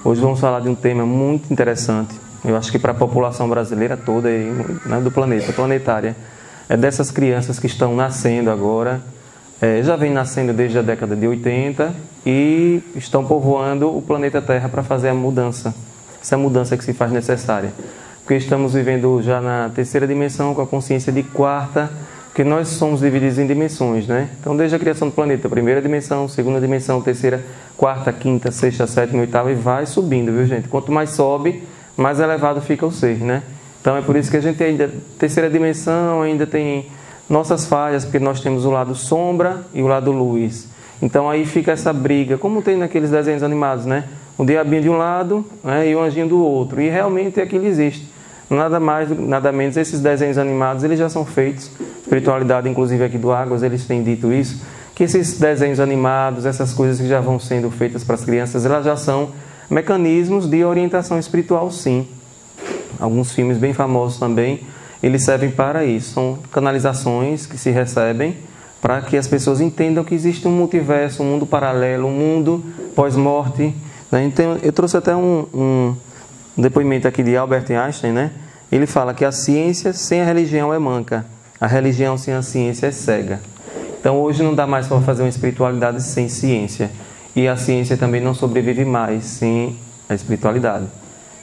Hoje vamos falar de um tema muito interessante. Eu acho que para a população brasileira toda, né, do planeta, planetária, é dessas crianças que estão nascendo agora, já vem nascendo desde a década de 80 e estão povoando o planeta Terra para fazer a mudança, essa mudança que se faz necessária. Porque estamos vivendo já na terceira dimensão com a consciência de quarta, porque nós somos divididos em dimensões, né? Então, desde a criação do planeta, primeira dimensão, segunda dimensão, terceira, quarta, quinta, sexta, sétima, oitava, e vai subindo, viu, gente? Quanto mais sobe, mais elevado fica o ser, né? Então, é por isso que a gente ainda, terceira dimensão, ainda tem nossas falhas, porque nós temos o lado sombra e o lado luz. Então, aí fica essa briga, como tem naqueles desenhos animados, né? O diabinho de um lado, né, e o anjinho do outro. E realmente aquilo existe. Nada mais, nada menos, esses desenhos animados, eles já são feitos. Espiritualidade, inclusive aqui do Águas, eles têm dito isso, que esses desenhos animados, essas coisas que já vão sendo feitas para as crianças, elas já são mecanismos de orientação espiritual, sim. Alguns filmes bem famosos também, eles servem para isso. São canalizações que se recebem para que as pessoas entendam que existe um multiverso, um mundo paralelo, um mundo pós-morte. Né? Então, eu trouxe até um depoimento aqui de Albert Einstein, né? Ele fala que a ciência sem a religião é manca, a religião sem a ciência é cega. Então hoje não dá mais para fazer uma espiritualidade sem ciência, e a ciência também não sobrevive mais sem a espiritualidade.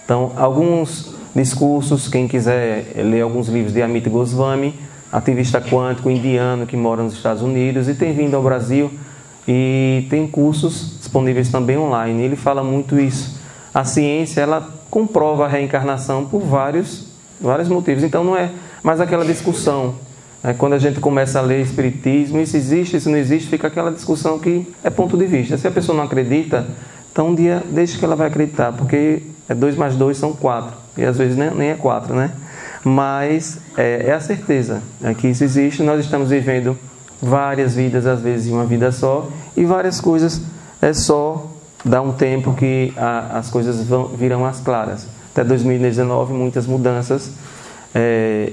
Então, alguns discursos, quem quiser ler alguns livros de Amit Goswami, ativista quântico indiano que mora nos Estados Unidos e tem vindo ao Brasil, e tem cursos disponíveis também online. Ele fala muito isso. A ciência, ela comprova a reencarnação por vários motivos. Então, não é mais aquela discussão. Quando a gente começa a ler Espiritismo, isso existe, isso não existe, fica aquela discussão que é ponto de vista. Se a pessoa não acredita, então um dia deixa que ela vai acreditar, porque 2 mais 2 são 4. E às vezes nem é 4, né? Mas é a certeza que isso existe. Nós estamos vivendo várias vidas, às vezes em uma vida só, e várias coisas é só dar um tempo que as coisas virão às claras. Até 2019, muitas mudanças.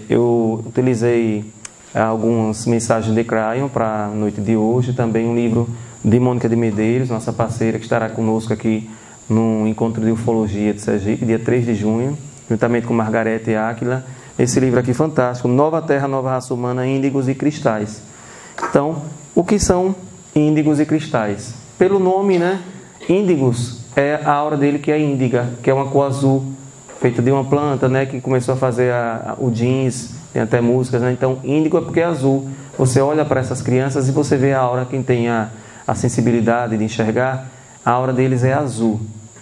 Eu utilizei algumas mensagens de Crayon para a noite de hoje. Também um livro de Mônica de Medeiros, nossa parceira, que estará conosco aqui no Encontro de Ufologia de Sergipe, dia 3 de junho, juntamente com Margarete Áquila. Esse livro aqui fantástico, Nova Terra, Nova Raça Humana, Índigos e Cristais. Então, o que são índigos e cristais? Pelo nome, né? Índigos é a aura dele, que é índiga, que é uma cor azul, feita de uma planta, né, que começou a fazer o jeans, tem até músicas, né? Então, índigo é porque é azul. Você olha para essas crianças e você vê a aura, quem tem a sensibilidade de enxergar, a aura deles é azul,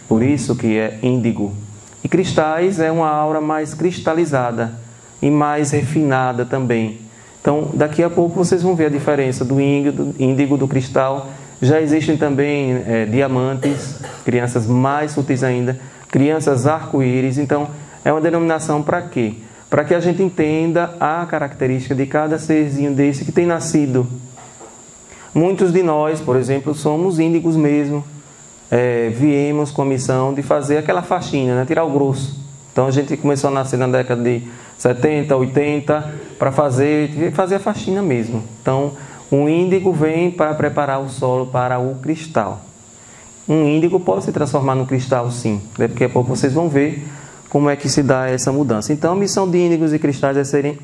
por isso que é índigo. E cristais é uma aura mais cristalizada e mais refinada também. Então, daqui a pouco vocês vão ver a diferença do índigo, do cristal. Já existem também diamantes, crianças mais sutis ainda, crianças arco-íris. Então, é uma denominação para quê? Para que a gente entenda a característica de cada serzinho desse que tem nascido. Muitos de nós, por exemplo, somos índigos mesmo. Viemos com a missão de fazer aquela faxina, né? Tirar o grosso. Então, a gente começou a nascer na década de 70, 80, para fazer a faxina mesmo. Então, um índigo vem para preparar o solo para o cristal. Um índigo pode se transformar no cristal, sim. Daqui a pouco vocês vão ver como é que se dá essa mudança. Então, a missão de índigos e cristais é serem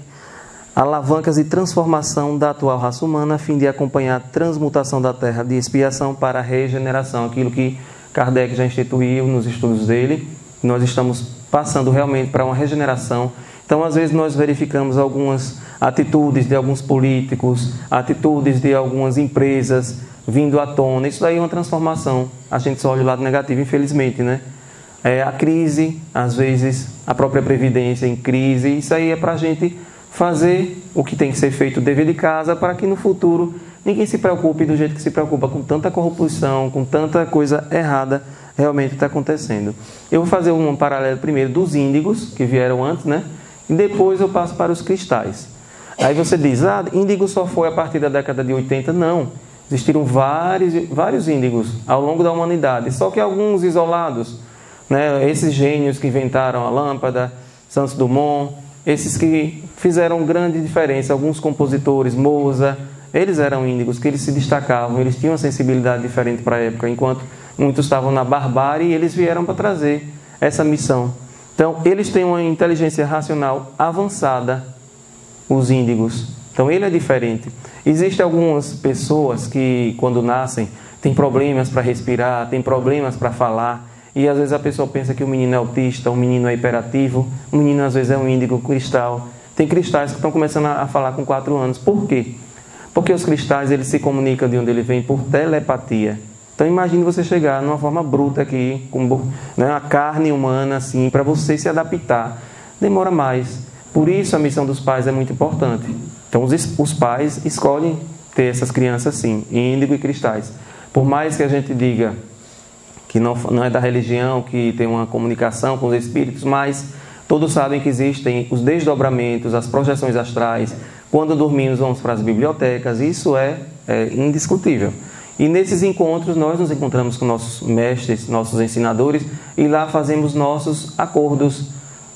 alavancas de transformação da atual raça humana, a fim de acompanhar a transmutação da Terra de expiação para a regeneração, aquilo que Kardec já instituiu nos estudos dele. Nós estamos passando realmente para uma regeneração. Então, às vezes, nós verificamos algumas atitudes de alguns políticos, atitudes de algumas empresas vindo à tona. Isso daí é uma transformação. A gente só olha o lado negativo, infelizmente, né? A crise, às vezes, a própria Previdência em crise. Isso aí é para a gente fazer o que tem que ser feito dever de casa, para que no futuro ninguém se preocupe do jeito que se preocupa, com tanta corrupção, com tanta coisa errada realmente está acontecendo. Eu vou fazer um paralelo primeiro dos índigos, que vieram antes, né? E depois eu passo para os cristais. Aí você diz, índigo só foi a partir da década de 80. Não, existiram vários índigos ao longo da humanidade, só que alguns isolados, né? Esses gênios que inventaram a lâmpada, Santos Dumont, esses que fizeram grande diferença, alguns compositores, Mozart, eles eram índigos, que eles se destacavam, eles tinham uma sensibilidade diferente para a época, enquanto muitos estavam na barbárie e eles vieram para trazer essa missão. Então, eles têm uma inteligência racional avançada, os índigos. Então, ele é diferente. Existem algumas pessoas que, quando nascem, têm problemas para respirar, têm problemas para falar, e às vezes a pessoa pensa que o menino é autista, o menino é hiperativo, o menino às vezes é um índigo cristal. Tem cristais que estão começando a falar com 4 anos. Por quê? Porque os cristais, eles se comunicam de onde ele vem por telepatia. Então imagine você chegar numa forma bruta aqui, com a carne humana, assim, para você se adaptar. Demora mais. Por isso a missão dos pais é muito importante. Então os pais escolhem ter essas crianças assim, índigo e cristais. Por mais que a gente diga que não é da religião, que tem uma comunicação com os espíritos, mas todos sabem que existem os desdobramentos, as projeções astrais. Quando dormimos, vamos para as bibliotecas. Isso é indiscutível. E nesses encontros, nós nos encontramos com nossos mestres, nossos ensinadores, e lá fazemos nossos acordos,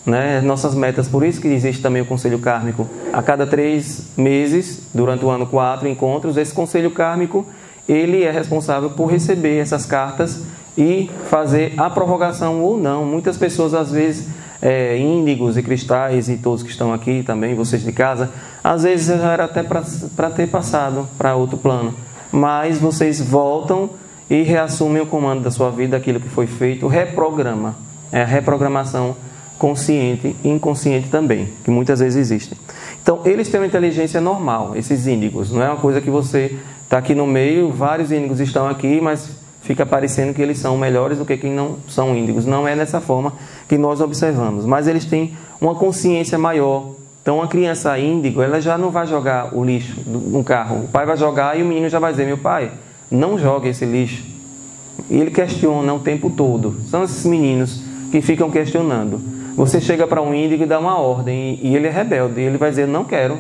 né, nossas metas. Por isso que existe também o Conselho Kármico. A cada 3 meses, durante o ano, 4 encontros, esse Conselho Kármico, ele é responsável por receber essas cartas e fazer a prorrogação ou não. Muitas pessoas, às vezes, índigos e cristais, e todos que estão aqui também, vocês de casa, às vezes já era até para ter passado para outro plano. Mas vocês voltam e reassumem o comando da sua vida, aquilo que foi feito, reprograma. É a reprogramação consciente e inconsciente também, que muitas vezes existem. Então, eles têm uma inteligência normal, esses índigos. Não é uma coisa que você está aqui no meio, vários índigos estão aqui, mas fica parecendo que eles são melhores do que quem não são índigos. Não é dessa forma que nós observamos. Mas eles têm uma consciência maior. Então, uma criança índigo, ela já não vai jogar o lixo no carro. O pai vai jogar e o menino já vai dizer: meu pai, não jogue esse lixo. E ele questiona o tempo todo. São esses meninos que ficam questionando. Você chega para um índigo e dá uma ordem, e ele é rebelde. E ele vai dizer: não quero.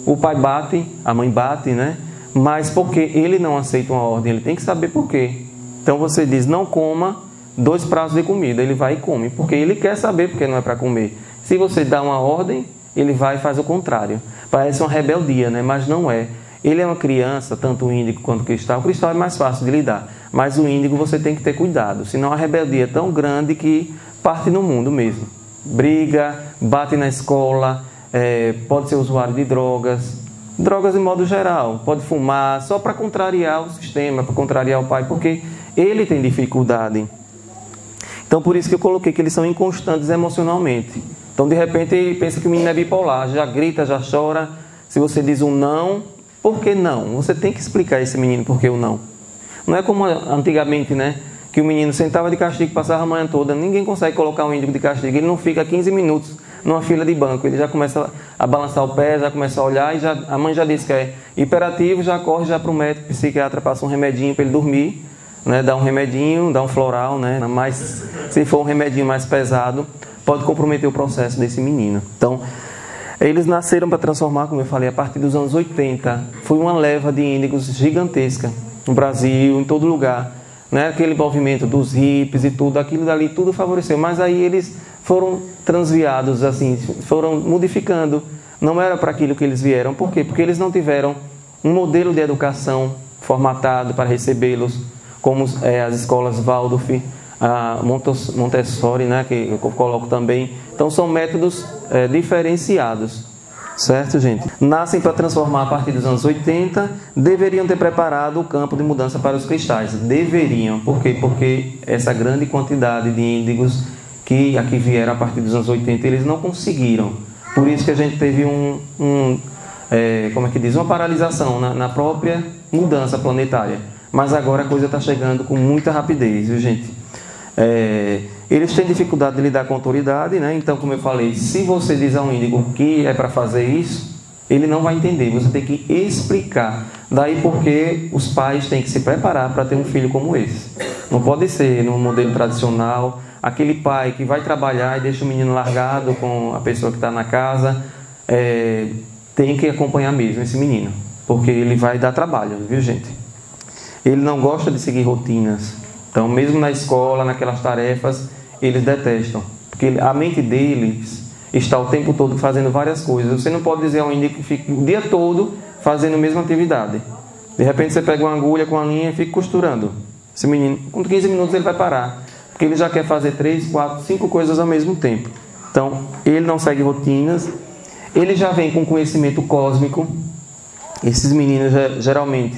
O pai bate, a mãe bate, né? Mas porque ele não aceita uma ordem, ele tem que saber por quê. Então, você diz: não coma 2 pratos de comida. Ele vai e come, porque ele quer saber porque não é para comer. Se você dá uma ordem, ele vai e faz o contrário. Parece uma rebeldia, né? Mas não é. Ele é uma criança, tanto o índigo quanto o cristal. O cristal é mais fácil de lidar, mas o índigo você tem que ter cuidado. Senão a rebeldia é tão grande que parte no mundo mesmo. Briga, bate na escola, pode ser usuário de drogas de modo geral. Pode fumar só para contrariar o sistema, para contrariar o pai, porque ele tem dificuldade. Então, por isso que eu coloquei que eles são inconstantes emocionalmente. Então, de repente, ele pensa que o menino é bipolar, já grita, já chora. Se você diz um não, por que não? Você tem que explicar a esse menino por que o não. Não é como antigamente, né? Que o menino sentava de castigo e passava a manhã toda. Ninguém consegue colocar um índigo de castigo. Ele não fica 15 minutos numa fila de banco. Ele já começa a balançar o pé, já começa a olhar, e a mãe já disse que é hiperativo, já corre já para o médico, o psiquiatra passa um remedinho para ele dormir, né? Dá um remedinho, dá um floral, né? Mas se for um remedinho mais pesado, pode comprometer o processo desse menino. Então, eles nasceram para transformar, como eu falei, a partir dos anos 80. Foi uma leva de índigos gigantesca no Brasil, em todo lugar. Né? Aquele movimento dos hippies e tudo, aquilo dali, tudo favoreceu. Mas aí eles foram transviados, assim, foram modificando. Não era para aquilo que eles vieram. Por quê? Porque eles não tiveram um modelo de educação formatado para recebê-los, como as escolas Waldorf, a Montessori, né, que eu coloco também. Então, são métodos diferenciados. Certo, gente? Nascem para transformar a partir dos anos 80, deveriam ter preparado o campo de mudança para os cristais. Deveriam. Por quê? Porque essa grande quantidade de índigos que aqui vieram a partir dos anos 80, eles não conseguiram. Por isso que a gente teve uma paralisação na própria mudança planetária. Mas agora a coisa está chegando com muita rapidez, viu, gente? Eles têm dificuldade de lidar com a autoridade, né? Então, como eu falei, se você diz a um índigo que é para fazer isso, ele não vai entender. Você tem que explicar. Daí porque os pais têm que se preparar para ter um filho como esse. Não pode ser no modelo tradicional, aquele pai que vai trabalhar e deixa o menino largado com a pessoa que está na casa. Tem que acompanhar mesmo esse menino, porque ele vai dar trabalho, viu, gente? Ele não gosta de seguir rotinas. Então, mesmo na escola, naquelas tarefas, eles detestam. Porque a mente deles está o tempo todo fazendo várias coisas. Você não pode dizer a um índigo que fique o dia todo fazendo a mesma atividade. De repente, você pega uma agulha com a linha e fica costurando. Esse menino, com 15 minutos ele vai parar, porque ele já quer fazer 3, 4, 5 coisas ao mesmo tempo. Então, ele não segue rotinas, ele já vem com conhecimento cósmico. Esses meninos, geralmente,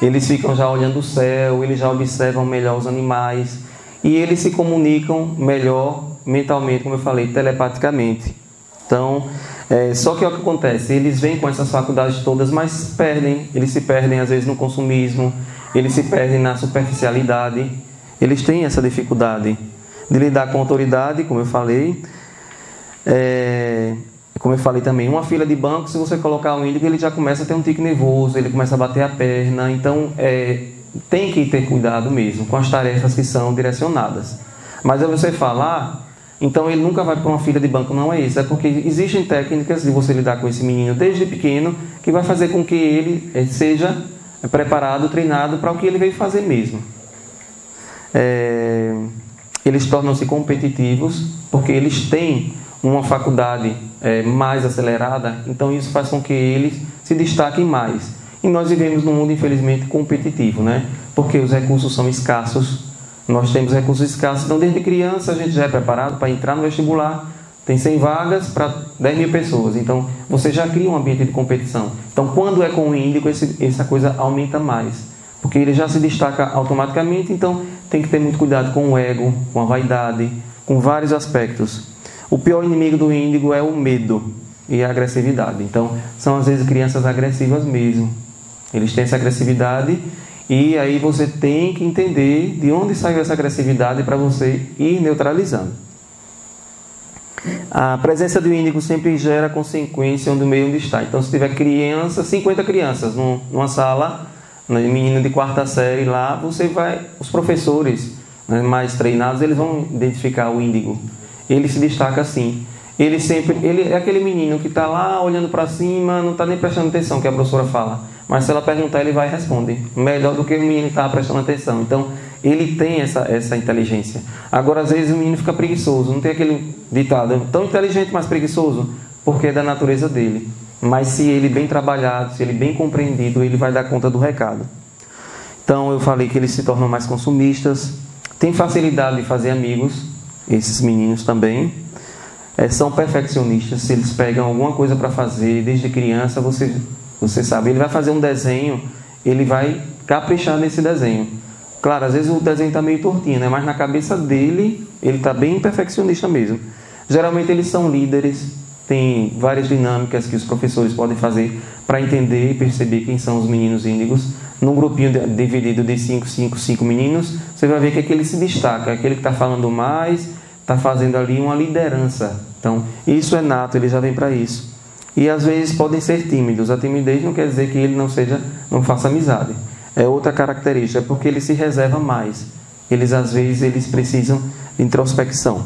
eles ficam já olhando o céu, eles já observam melhor os animais, e eles se comunicam melhor mentalmente, como eu falei, telepaticamente. Então, só que é o que acontece, eles vêm com essas faculdades todas, mas eles se perdem às vezes no consumismo, eles se perdem na superficialidade, eles têm essa dificuldade de lidar com a autoridade, como eu falei. Como eu falei também, uma fila de banco, se você colocar um índigo, ele já começa a ter um tique nervoso, ele começa a bater a perna. Então, tem que ter cuidado mesmo com as tarefas que são direcionadas. Mas ao você falar, então ele nunca vai para uma fila de banco, não é isso. É porque existem técnicas de você lidar com esse menino desde pequeno, que vai fazer com que ele seja preparado, treinado para o que ele veio fazer mesmo. Eles tornam-se competitivos, porque eles têm uma faculdade mais acelerada, então isso faz com que eles se destaquem mais. E nós vivemos num mundo, infelizmente, competitivo, né? Porque os recursos são escassos, nós temos recursos escassos, então desde criança a gente já é preparado para entrar no vestibular, tem 100 vagas para 10 mil pessoas, então você já cria um ambiente de competição. Então quando é com o índigo, essa coisa aumenta mais, porque ele já se destaca automaticamente, então tem que ter muito cuidado com o ego, com a vaidade, com vários aspectos. O pior inimigo do índigo é o medo e a agressividade. Então, são às vezes crianças agressivas mesmo. Eles têm essa agressividade e aí você tem que entender de onde saiu essa agressividade para você ir neutralizando. A presença do índigo sempre gera consequência no meio onde está. Então, se tiver 50 crianças numa sala, menino de 4ª série lá, os professores, né, mais treinados, eles vão identificar o índigo. Ele se destaca assim. Ele é aquele menino que está lá olhando para cima, não está nem prestando atenção que a professora fala. Mas se ela perguntar, ele vai e responde. Melhor do que o menino que está prestando atenção. Então, ele tem essa inteligência. Agora, às vezes, o menino fica preguiçoso. Não tem aquele ditado, tão inteligente, mas preguiçoso, porque é da natureza dele. Mas se ele bem trabalhado, se ele bem compreendido, ele vai dar conta do recado. Então, eu falei que eles se tornam mais consumistas, têm facilidade de fazer amigos. Esses meninos também são perfeccionistas. Se eles pegam alguma coisa para fazer desde criança, você sabe, ele vai fazer um desenho, ele vai caprichar nesse desenho. Claro, às vezes o desenho está meio tortinho, né? Mas na cabeça dele, ele está bem perfeccionista mesmo. Geralmente eles são líderes, tem várias dinâmicas que os professores podem fazer para entender e perceber quem são os meninos índigos. Num grupinho dividido de 5 meninos, você vai ver que aquele se destaca, aquele que está falando mais, está fazendo ali uma liderança. Então, isso é nato, ele já vem para isso. E às vezes podem ser tímidos. A timidez não quer dizer que ele não faça amizade. É outra característica, é porque ele se reserva mais. Às vezes, eles precisam de introspecção.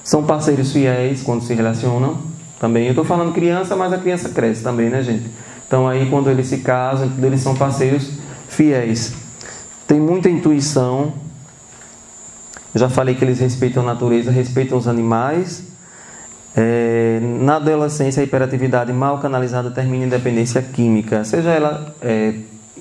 São parceiros fiéis quando se relacionam. Também, eu estou falando criança, mas a criança cresce também, né, gente? Então, aí, quando eles se casam, eles são parceiros fiéis. Tem muita intuição. Eu já falei que eles respeitam a natureza, respeitam os animais. Na adolescência, a hiperatividade mal canalizada termina em dependência química, seja ela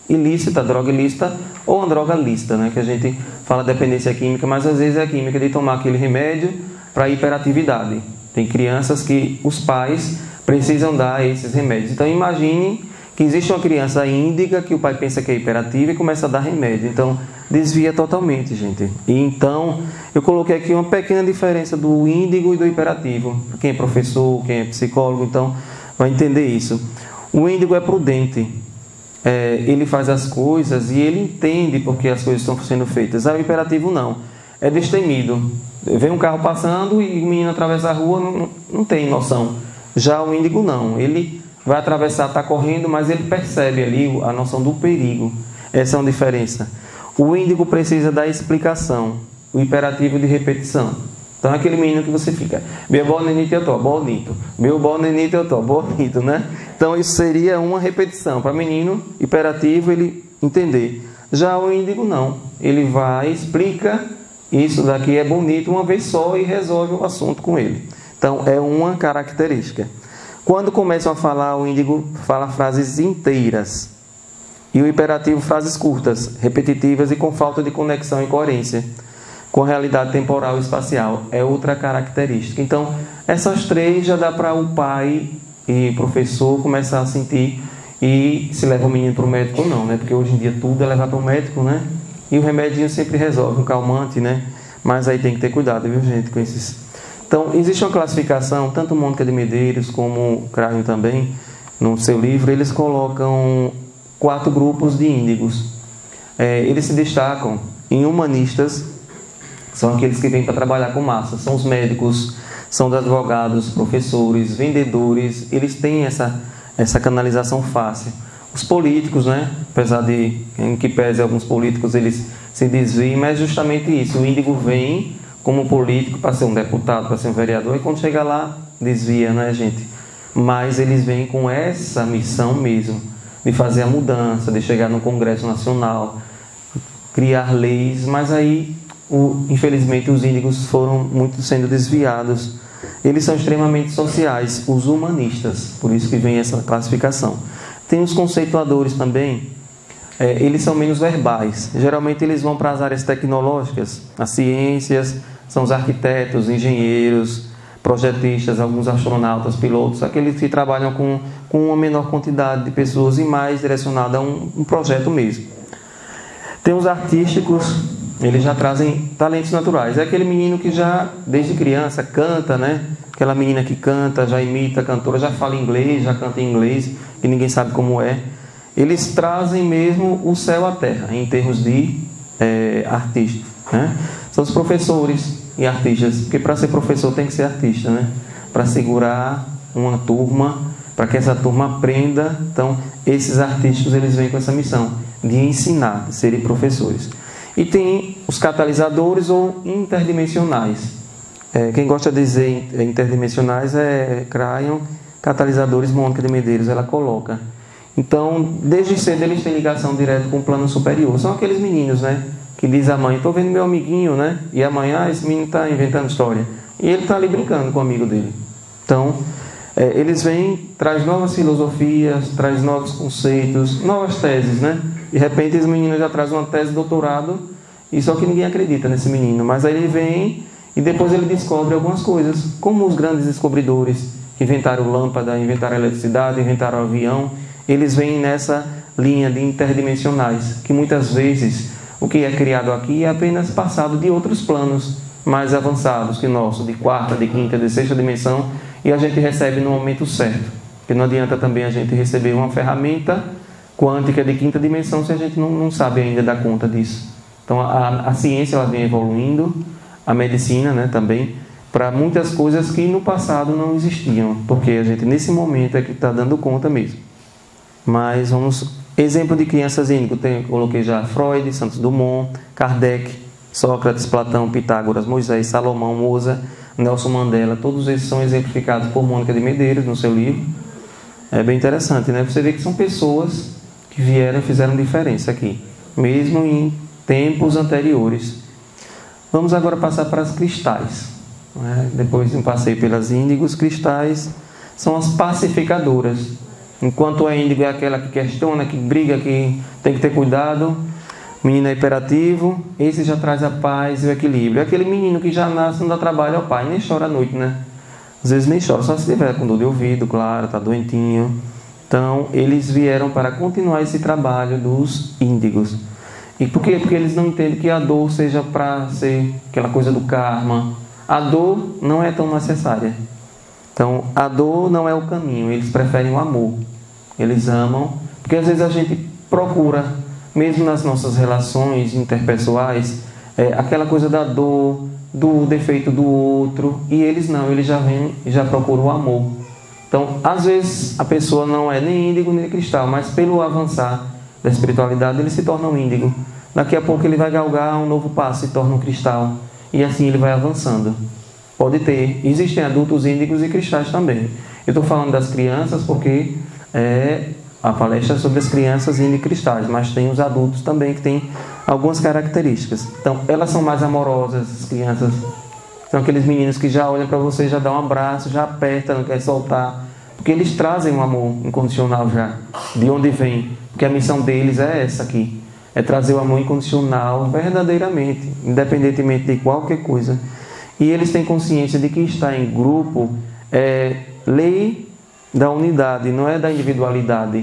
ilícita, droga ilícita, ou uma droga lícita, né? Que a gente fala dependência química, mas às vezes é a química de tomar aquele remédio para hiperatividade. Tem crianças que os pais precisam dar esses remédios. Então imagine que existe uma criança índiga que o pai pensa que é hiperativa e começa a dar remédio. Então, desvia totalmente, gente. E então, eu coloquei aqui uma pequena diferença do índigo e do hiperativo. Quem é professor, quem é psicólogo, então, vai entender isso. O índigo é prudente. Ele faz as coisas e ele entende porque as coisas estão sendo feitas. O hiperativo não. É destemido. Vem um carro passando e o menino atravessa a rua, não tem noção. Já o índigo não. Ele vai atravessar, está correndo, mas ele percebe ali a noção do perigo. Essa é uma diferença. O índigo precisa da explicação, o hiperativo de repetição. Então é aquele menino que você fica, meu bonito eu tô, bonito, meu bonito eu tô, bonito, né? Então isso seria uma repetição para menino hiperativo ele entender. Já o índigo não, ele vai, explica, isso daqui é bonito uma vez só e resolve o assunto com ele. Então é uma característica. Quando começam a falar, o índigo fala frases inteiras. E o hiperativo, frases curtas, repetitivas e com falta de conexão e coerência com a realidade temporal e espacial. É outra característica. Então, essas três já dá para o pai e professor começar a sentir e se leva o menino para o médico ou não, né? Porque hoje em dia tudo é levar para o médico, né? E o remedinho sempre resolve, um calmante, né? Mas aí tem que ter cuidado, viu, gente, com esses. Então, existe uma classificação, tanto Mônica de Medeiros como o Crânio também, no seu livro, eles colocam 4 grupos de índigos. Eles se destacam em humanistas, são aqueles que vêm para trabalhar com massa, são os médicos, são os advogados, professores, vendedores, eles têm essa canalização fácil. Os políticos, né? Apesar de, em que pese alguns políticos, eles se desviem, mas é justamente isso, o índigo vem como político para ser um deputado, para ser um vereador, e quando chega lá, desvia, né, gente? Mas eles vêm com essa missão mesmo, de fazer a mudança, de chegar no Congresso Nacional, criar leis, mas aí, infelizmente, os índigos foram muito sendo desviados. Eles são extremamente sociais, os humanistas, por isso que vem essa classificação. Tem os conceituadores também, eles são menos verbais. Geralmente eles vão para as áreas tecnológicas, as ciências, são os arquitetos, engenheiros, projetistas, alguns astronautas, pilotos, aqueles que trabalham com uma menor quantidade de pessoas e mais direcionado a um projeto mesmo. Tem os artísticos, eles já trazem talentos naturais. É aquele menino que já, desde criança, canta, né? Aquela menina que canta, já imita a cantora, já fala inglês, já canta em inglês, e ninguém sabe como é. Eles trazem mesmo o céu à terra, em termos de artista, né? São os professores e artistas, porque para ser professor tem que ser artista, né? Para segurar uma turma, para que essa turma aprenda. Então, esses artísticos, eles vêm com essa missão de ensinar, de serem professores. E tem os catalisadores ou interdimensionais. Quem gosta de dizer interdimensionais é Cryon, catalisadores, Mônica de Medeiros, ela coloca. Então, desde cedo eles têm ligação direta com o plano superior. São aqueles meninos, né? Que diz a mãe, estou vendo meu amiguinho, né? E a mãe, esse menino está inventando história. E ele está ali brincando com o amigo dele. Então, eles vêm, traz novas filosofias, traz novos conceitos, novas teses, né? De repente, esse menino já traz uma tese de doutorado, e só que ninguém acredita nesse menino. Mas aí ele vem e depois ele descobre algumas coisas, como os grandes descobridores que inventaram lâmpada, inventaram eletricidade, inventaram avião. Eles vêm nessa linha de interdimensionais, que muitas vezes o que é criado aqui é apenas passado de outros planos mais avançados que o nosso, de quarta, de quinta, de sexta dimensão, e a gente recebe no momento certo. Porque não adianta também a gente receber uma ferramenta quântica de quinta dimensão se a gente não sabe ainda dar conta disso. Então a ciência ela vem evoluindo, a medicina, né, também, para muitas coisas que no passado não existiam, porque a gente nesse momento é que está dando conta mesmo. Mas vamos... Exemplo de crianças índigo, coloquei já Freud, Santos Dumont, Kardec, Sócrates, Platão, Pitágoras, Moisés, Salomão, Mozart, Nelson Mandela, todos esses são exemplificados por Mônica de Medeiros no seu livro. É bem interessante, né? Você vê que são pessoas que vieram e fizeram diferença aqui, mesmo em tempos anteriores. Vamos agora passar para as cristais, né? Depois de um passeio pelas índigos, cristais são as pacificadoras. Enquanto a índigo é aquela que questiona, que briga, que tem que ter cuidado, o menino é hiperativo, esse já traz a paz e o equilíbrio. É aquele menino que já nasce, não dá trabalho ao pai, nem chora à noite, né? Às vezes nem chora, só se tiver com dor de ouvido, claro, está doentinho. Então, eles vieram para continuar esse trabalho dos índigos. E por quê? Porque eles não entendem que a dor seja para ser aquela coisa do karma. A dor não é tão necessária. Então, a dor não é o caminho, eles preferem o amor. Eles amam, porque às vezes a gente procura, mesmo nas nossas relações interpessoais, aquela coisa da dor, do defeito do outro, e eles não, eles já vêm e já procuram o amor. Então, às vezes, a pessoa não é nem índigo nem cristal, mas pelo avançar da espiritualidade, ele se torna um índigo. Daqui a pouco ele vai galgar um novo passo, se torna um cristal, e assim ele vai avançando. Pode ter. Existem adultos índigos e cristais também. Eu estou falando das crianças porque a palestra é sobre as crianças índigo e cristais, mas tem os adultos também que têm algumas características. Então, elas são mais amorosas, as crianças. São aqueles meninos que já olham para você, já dão um abraço, já aperta, não quer soltar, Porque eles trazem um amor incondicional já, de onde vem. Porque a missão deles é essa aqui, é trazer o amor incondicional verdadeiramente, independentemente de qualquer coisa. E eles têm consciência de que estar em grupo é lei da unidade, não é da individualidade.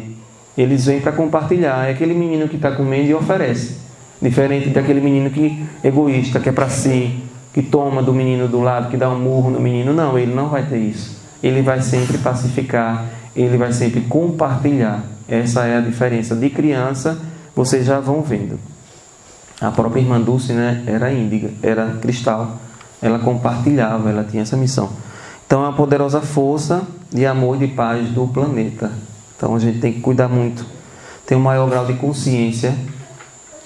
Eles vêm para compartilhar. É aquele menino que está comendo e oferece. Diferente daquele menino que é egoísta, que é para si, que toma do menino do lado, que dá um murro no menino. Não, ele não vai ter isso. Ele vai sempre pacificar, ele vai sempre compartilhar. Essa é a diferença. De criança, vocês já vão vendo. A própria irmã Dulce, né, era índiga, era cristal. Ela compartilhava, ela tinha essa missão. Então é uma poderosa força de amor e de paz do planeta. Então a gente tem que cuidar muito. Tem um maior grau de consciência,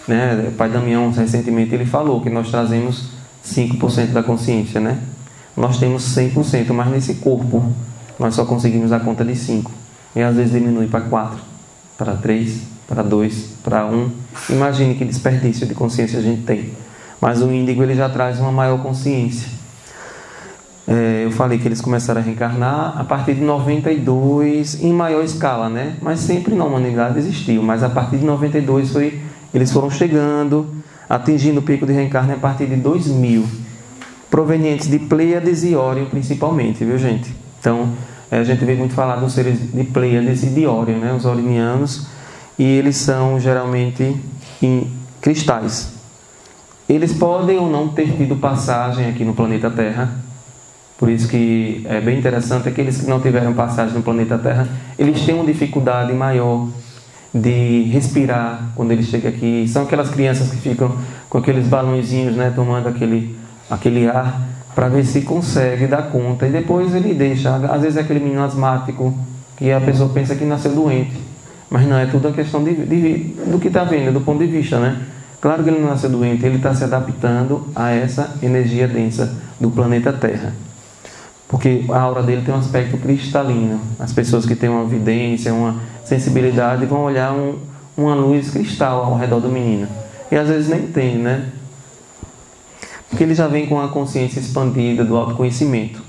né? O pai Damião recentemente ele falou que nós trazemos 5% da consciência, né? Nós temos 100%, mas nesse corpo nós só conseguimos dar conta de 5. E às vezes diminui para 4, para 3, para 2, para 1. Imagine que desperdício de consciência a gente tem. Mas o índigo ele já traz uma maior consciência. Eu falei que eles começaram a reencarnar a partir de 92 em maior escala, né? Mas sempre na humanidade existiu. Mas a partir de 92 eles foram chegando, atingindo o pico de reencarne a partir de 2000. Provenientes de Pleiades e Órion principalmente, viu gente? Então, a gente vê muito falar dos seres de Pleiades e de Órion, né? Os orinianos. E eles são geralmente em cristais. Eles podem ou não ter tido passagem aqui no planeta Terra. Por isso que é bem interessante, aqueles que não tiveram passagem no planeta Terra, eles têm uma dificuldade maior de respirar quando eles chegam aqui. São aquelas crianças que ficam com aqueles balãozinhos, né, tomando aquele ar, para ver se consegue dar conta. E depois ele deixa. Às vezes é aquele menino asmático, que a pessoa pensa que nasceu doente. Mas não, é tudo a questão do que está vendo, do ponto de vista, né? Claro que ele não nasceu doente, ele está se adaptando a essa energia densa do planeta Terra. Porque a aura dele tem um aspecto cristalino. As pessoas que têm uma vidência, uma sensibilidade, vão olhar uma luz cristal ao redor do menino. E às vezes nem tem, né? Porque ele já vem com a consciência expandida do autoconhecimento.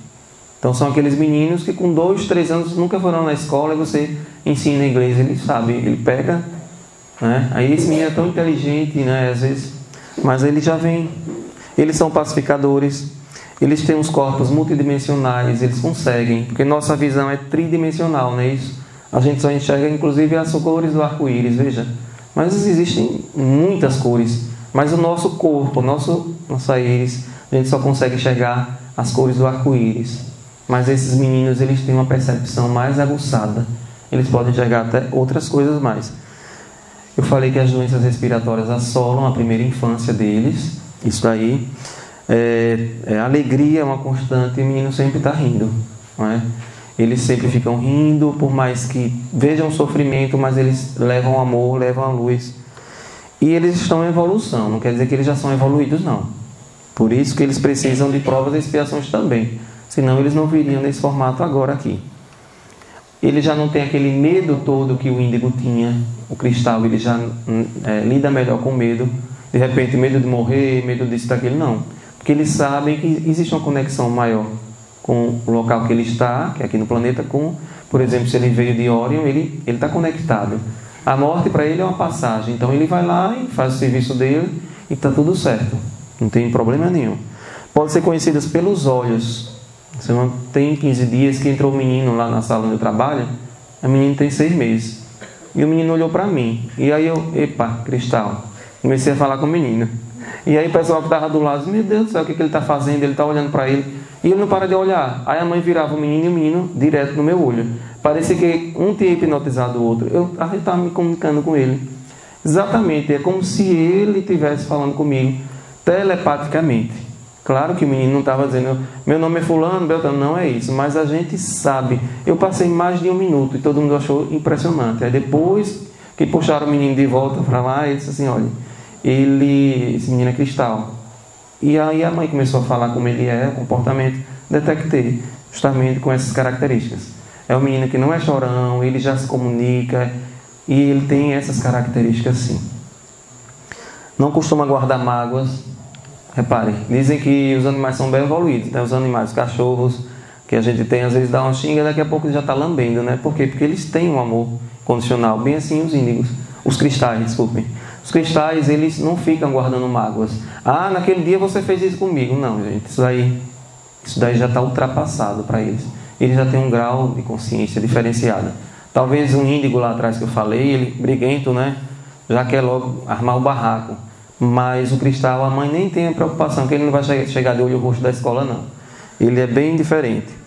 Então são aqueles meninos que com 2, 3 anos nunca foram na escola e você ensina inglês, ele sabe, ele pega, né? Aí esse menino é tão inteligente, né? Às vezes, mas ele já vem. Eles são pacificadores. Eles têm uns corpos multidimensionais, eles conseguem, porque nossa visão é tridimensional, não é isso? A gente só enxerga, inclusive, as cores do arco-íris, veja. Mas existem muitas cores. Mas o nosso corpo, nossa íris, a gente só consegue enxergar as cores do arco-íris. Mas esses meninos, eles têm uma percepção mais aguçada. Eles podem enxergar até outras coisas mais. Eu falei que as doenças respiratórias assolam a primeira infância deles. Isso aí. A alegria é uma constante e o menino sempre está rindo, não é? Eles sempre ficam rindo, por mais que vejam sofrimento, mas eles levam amor, levam a luz. E eles estão em evolução, não quer dizer que eles já são evoluídos, não. Por isso que eles precisam de provas e expiações também, senão eles não viriam nesse formato agora aqui. Ele já não tem aquele medo todo que o índigo tinha, o cristal, ele já lida melhor com medo, de repente medo de morrer, medo disso, daquilo, não. Porque eles sabem que existe uma conexão maior com o local que ele está, que é aqui no planeta, por exemplo, se ele veio de Órion, ele está conectado. A morte para ele é uma passagem, então ele vai lá e faz o serviço dele e está tudo certo, não tem problema nenhum. Pode ser conhecidas pelos olhos. Você não tem 15 dias que entrou o menino lá na sala onde eu trabalho, o menino tem 6 meses. E o menino olhou para mim, e aí eu, epa, cristal, comecei a falar com o menino. E aí o pessoal que estava do lado disse, meu Deus do céu, o que ele está fazendo? Ele está olhando para ele. E ele não para de olhar. Aí a mãe virava o menino e o menino direto no meu olho. Parecia que um tinha hipnotizado o outro. Eu estava me comunicando com ele. Exatamente, é como se ele estivesse falando comigo telepaticamente. Claro que o menino não estava dizendo, meu nome é fulano, Beltrano, não é isso. Mas a gente sabe. Eu passei mais de 1 minuto e todo mundo achou impressionante. Aí depois que puxaram o menino de volta para lá, ele disse assim, olha... esse menino é cristal. E aí a mãe começou a falar como ele é, o comportamento, detectei justamente com essas características. É um menino que não é chorão, ele já se comunica e ele tem essas características sim. Não costuma guardar mágoas. Reparem, dizem que os animais são bem evoluídos, né? Os animais, os cachorros que a gente tem, às vezes dá uma xinga, daqui a pouco já está lambendo, né? Por quê? Porque eles têm um amor condicional, bem assim os índigos, os cristais, desculpem. Os cristais, eles não ficam guardando mágoas. Ah, naquele dia você fez isso comigo. Não, gente, isso daí já está ultrapassado para eles. Eles já têm um grau de consciência diferenciada. Talvez um índigo lá atrás que eu falei, ele briguento, né? Já quer logo armar o barraco. Mas o cristal, a mãe nem tem a preocupação que ele não vai chegar de olho roxo da escola, não. Ele é bem diferente.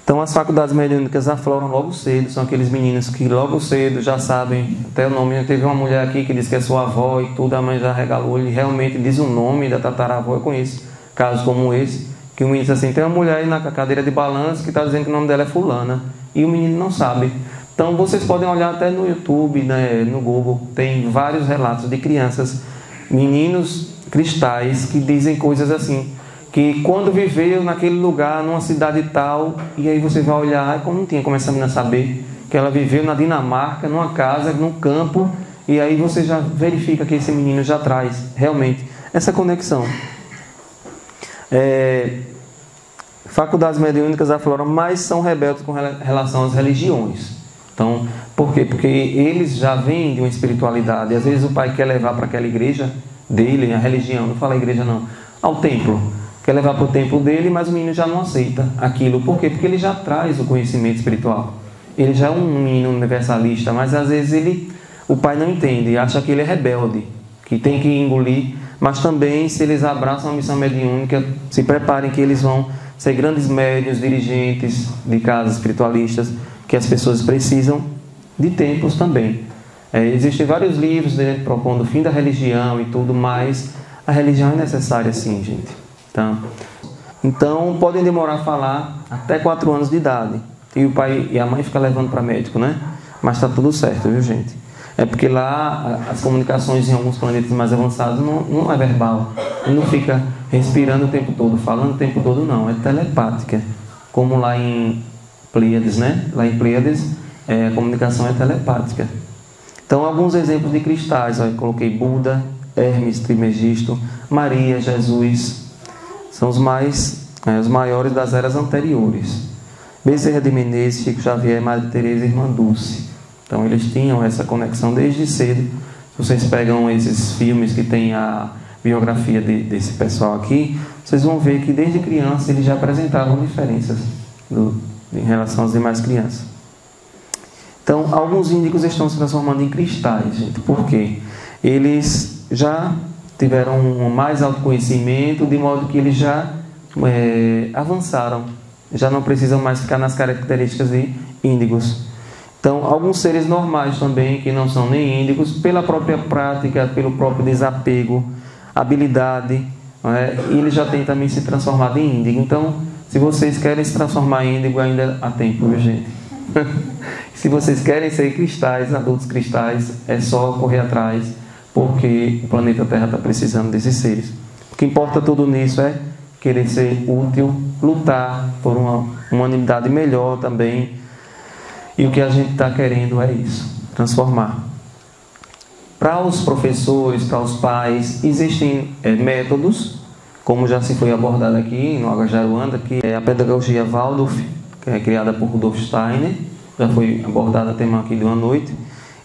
Então, as faculdades mediúnicas afloram logo cedo. São aqueles meninos que logo cedo já sabem até o nome. Teve uma mulher aqui que diz que é sua avó e tudo, a mãe já regalou. Ele realmente diz o nome da tataravó. Eu conheço casos como esse, que o menino diz assim, tem uma mulher aí na cadeira de balanço que está dizendo que o nome dela é fulana. E o menino não sabe. Então, vocês podem olhar até no YouTube, né, no Google. Tem vários relatos de crianças, meninos cristais, que dizem coisas assim, que quando viveu naquele lugar, numa cidade tal, e aí você vai olhar, como não tinha como essa menina saber que ela viveu na Dinamarca, numa casa, num campo, e aí você já verifica que esse menino já traz realmente essa conexão. Faculdades mediúnicas afloram, mas são rebeldes com relação às religiões. Então, por quê? Porque eles já vêm de uma espiritualidade. Às vezes o pai quer levar para aquela igreja dele, a religião, não fala igreja não, ao templo. Quer levar para o templo dele, mas o menino já não aceita aquilo. Por quê? Porque ele já traz o conhecimento espiritual. Ele já é um menino universalista, mas às vezes o pai não entende, acha que ele é rebelde, que tem que engolir. Mas também, se eles abraçam a missão mediúnica, se preparem que eles vão ser grandes médiuns, dirigentes de casas espiritualistas, que as pessoas precisam de templos também. Existem vários livros propondo o fim da religião e tudo, mas a religião é necessária sim, gente. Então podem demorar a falar até 4 anos de idade. E o pai e a mãe ficam levando para médico, né? Mas está tudo certo, viu, gente? É porque lá as comunicações em alguns planetas mais avançados não é verbal. Não fica respirando o tempo todo, falando o tempo todo, não. É telepática. Como lá em Pleiades, né? Lá em Pleiades, a comunicação é telepática. Então, alguns exemplos de cristais. Eu coloquei Buda, Hermes Trismegisto, Maria, Jesus. São os maiores das eras anteriores. Bezerra de Menezes, Chico Xavier, Madre Teresa e Irmã Dulce. Então, eles tinham essa conexão desde cedo. Se vocês pegam esses filmes que tem a biografia desse pessoal aqui, vocês vão ver que desde criança eles já apresentavam diferenças em relação às demais crianças. Então, alguns índicos estão se transformando em cristais, gente. Por quê? Eles já tiveram um mais autoconhecimento, de modo que eles já avançaram. Já não precisam mais ficar nas características de índigos. Então, alguns seres normais também, que não são nem índicos, pela própria prática, pelo próprio desapego, habilidade, eles já têm também se transformado em índigo. Então, se vocês querem se transformar em índigo, ainda há tempo, viu, gente? Se vocês querem ser cristais, adultos cristais, é só correr atrás, porque o planeta Terra está precisando desses seres. O que importa tudo nisso é querer ser útil, lutar por uma humanidade melhor também. E o que a gente está querendo é isso, transformar. Para os professores, para os pais, existem métodos, como já se foi abordado aqui no Água de Aruanda, que é a pedagogia Waldorf, que é criada por Rudolf Steiner, já foi abordada tema aqui de uma noite.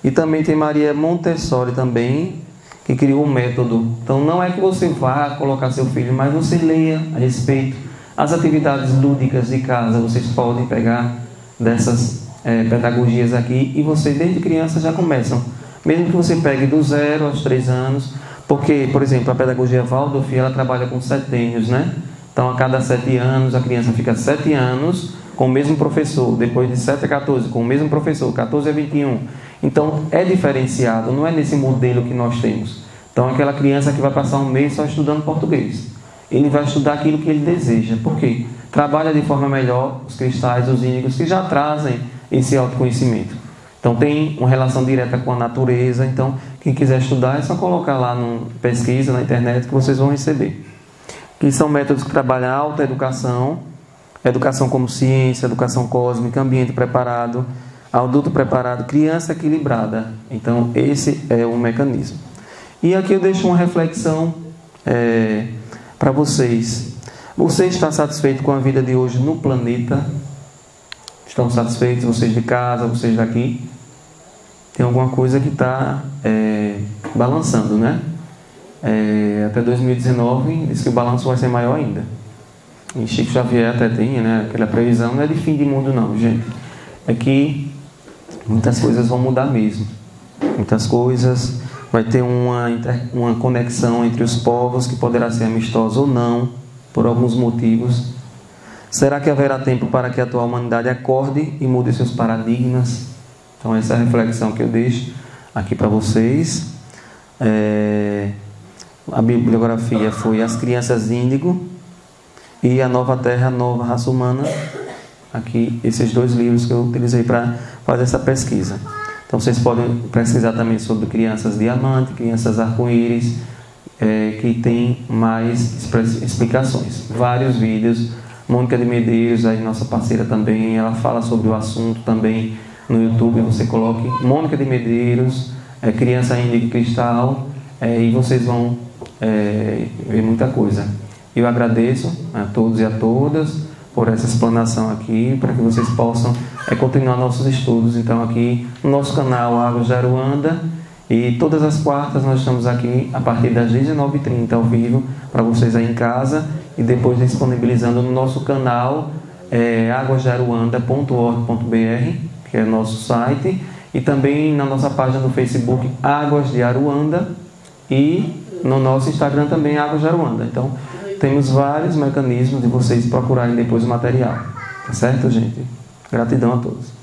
E também tem Maria Montessori também, que criou um método. Então não é que você vá colocar seu filho, mas você leia a respeito. As atividades lúdicas de casa, vocês podem pegar dessas pedagogias aqui, e você desde criança já começam. Mesmo que você pegue do 0 aos 3 anos, porque, por exemplo, a pedagogia Waldorf, ela trabalha com setênios, né? Então, a cada 7 anos, a criança fica 7 anos com o mesmo professor, depois de 7 a 14, com o mesmo professor, 14 a 21. Então, é diferenciado, não é nesse modelo que nós temos. Então, aquela criança que vai passar um mês só estudando português, ele vai estudar aquilo que ele deseja. Por quê? Trabalha de forma melhor os cristais, os índicos, que já trazem esse autoconhecimento. Então, tem uma relação direta com a natureza. Então, quem quiser estudar, é só colocar lá no pesquisa na internet que vocês vão receber. Que são métodos que trabalham a alta educação, educação como ciência, educação cósmica, ambiente preparado, adulto preparado, criança equilibrada. Então, esse é o mecanismo. E aqui eu deixo uma reflexão para vocês. Você está satisfeito com a vida de hoje no planeta? Estão satisfeitos, vocês de casa, vocês daqui? Tem alguma coisa que está balançando, né? Até 2019 diz que o balanço vai ser maior ainda. E Chico Xavier até tinha, né? Aquela previsão não é de fim de mundo não, gente. É que muitas coisas vão mudar mesmo. Muitas coisas, vai ter uma conexão entre os povos que poderá ser amistosa ou não, por alguns motivos. Será que haverá tempo para que a atual humanidade acorde e mude seus paradigmas? Então essa é a reflexão que eu deixo aqui para vocês. A bibliografia foi As Crianças Índigo e A Nova Terra, a Nova Raça Humana. Aqui, esses 2 livros que eu utilizei para fazer essa pesquisa. Então vocês podem pesquisar também sobre crianças diamante, crianças arco-íris, que tem mais explicações. Vários vídeos. Mônica de Medeiros, aí nossa parceira também, ela fala sobre o assunto também no YouTube. Você coloque Mônica de Medeiros, Criança Índigo Cristal, e vocês vão ver muita coisa. Eu agradeço a todos e a todas por essa explanação aqui, para que vocês possam continuar nossos estudos. Então aqui no nosso canal Águas de Aruanda, e todas as quartas nós estamos aqui a partir das 19h30 ao vivo, para vocês aí em casa, e depois disponibilizando no nosso canal aguasdearuanda.org.br, que é nosso site, e também na nossa página no Facebook Águas de Aruanda, e no nosso Instagram também Águas de Aruanda. Então temos vários mecanismos de vocês procurarem depois o material. Tá certo, gente? Gratidão a todos.